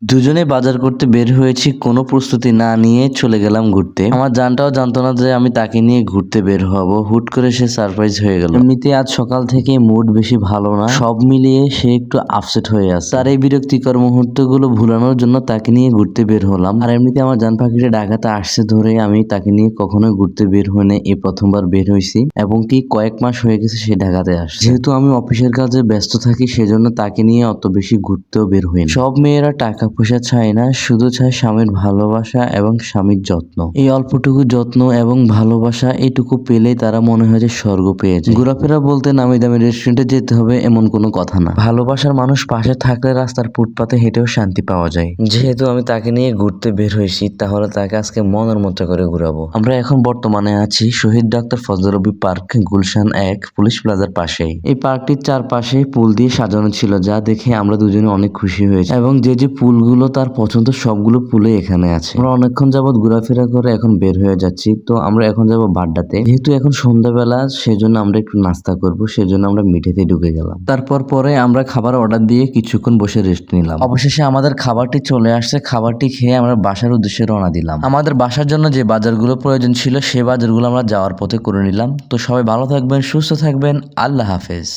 দুজনে বাজার করতে বের হয়েছি, কোনো প্রস্তুতি না নিয়ে চলে গেলাম ঘুরতে। আমার জানটাও জানতো না যে আমি তাকে নিয়ে ঘুরতে বের হব। হুট করে সে সারপ্রাইজ হয়ে গেল। এমনিতে আজ সকাল থেকে মুড বেশি ভালো না, সব মিলিয়ে সে একটু আপসেট হয়ে আছে। তার এই বিরক্তিকর মুহূর্তগুলো ভুলানোর জন্য তাকে নিয়ে ঘুরতে বের হলাম। আর এমনিতে আমার জান পাখিটা ঢাকাতে আসছে ধরে আমি তাকে নিয়ে কখনোই ঘুরতে বের হই না, এই প্রথমবার বের হয়েছি এবং কি কয়েক মাস হয়ে গেছে সে ঢাকাতে আসছে। যেহেতু আমি অফিসের কাজে ব্যস্ত থাকি সেজন্য তাকে নিয়ে অত বেশি ঘুরতেও বের হই না। সব মেয়েরা টাকা পয়সা চায় না, শুধু চায় স্বামীর ভালোবাসা এবং স্বামীর যত্ন। এই অল্পটুকু যত্ন এবং ভালোবাসা এইটুকু পেলেই তারা মনে হয় যে স্বর্গ পেয়েছে। ঘোরাফেরা বলতে নামি দামি রেস্টুরেন্টে যেতে হবে এমন কোনো কথা না। ভালোবাসার মানুষ পাশে থাকলে রাস্তার ফুটপাতে হেঁটেও শান্তি পাওয়া যায়। যেহেতু আমি তাকে নিয়ে ঘুরতে বের হয়েছি তাহলে তাকে আজকে মনের মতো করে ঘুরাবো। আমরা এখন বর্তমানে আছি শহীদ ডাক্তার ফজল রবি পার্ক, গুলশান 1 পুলিশ প্লাজার পাশেই। এই পার্কটির চারপাশে পুল দিয়ে সাজানো ছিল, যা দেখে আমরা দুজনে অনেক খুশি হয়েছি এবং যে যে পুলগুলো তার পছন্দ সবগুলো পুলে এখানে আছে। আমরা অনেকক্ষণ যাবত ঘোরাফেরা করে এখন বের হয়ে যাচ্ছি। তো আমরা এখন যাব বাড্ডাতে। যেহেতু এখন সন্ধ্যাবেলা সেজন্য আমরা একটু নাস্তা করব, সেজন্য আমরা মিঠেতে ঢুকে গেলাম। তারপর পরে আমরা খাবার অর্ডার দিয়ে কিছুক্ষণ বসে রেস্ট নিলাম। অবশেষে আমাদের খাবারটি চলে আসছে। খাবারটি খেয়ে আমরা বাসার উদ্দেশ্যে রওনা দিলাম। আমাদের বাসার জন্য যে বাজারগুলো প্রয়োজন ছিল সে বাজারগুলো আমরা যাওয়ার পথে করে নিলাম। তো সবাই ভালো থাকবেন, সুস্থ থাকবেন, আল্লাহ হাফেজ।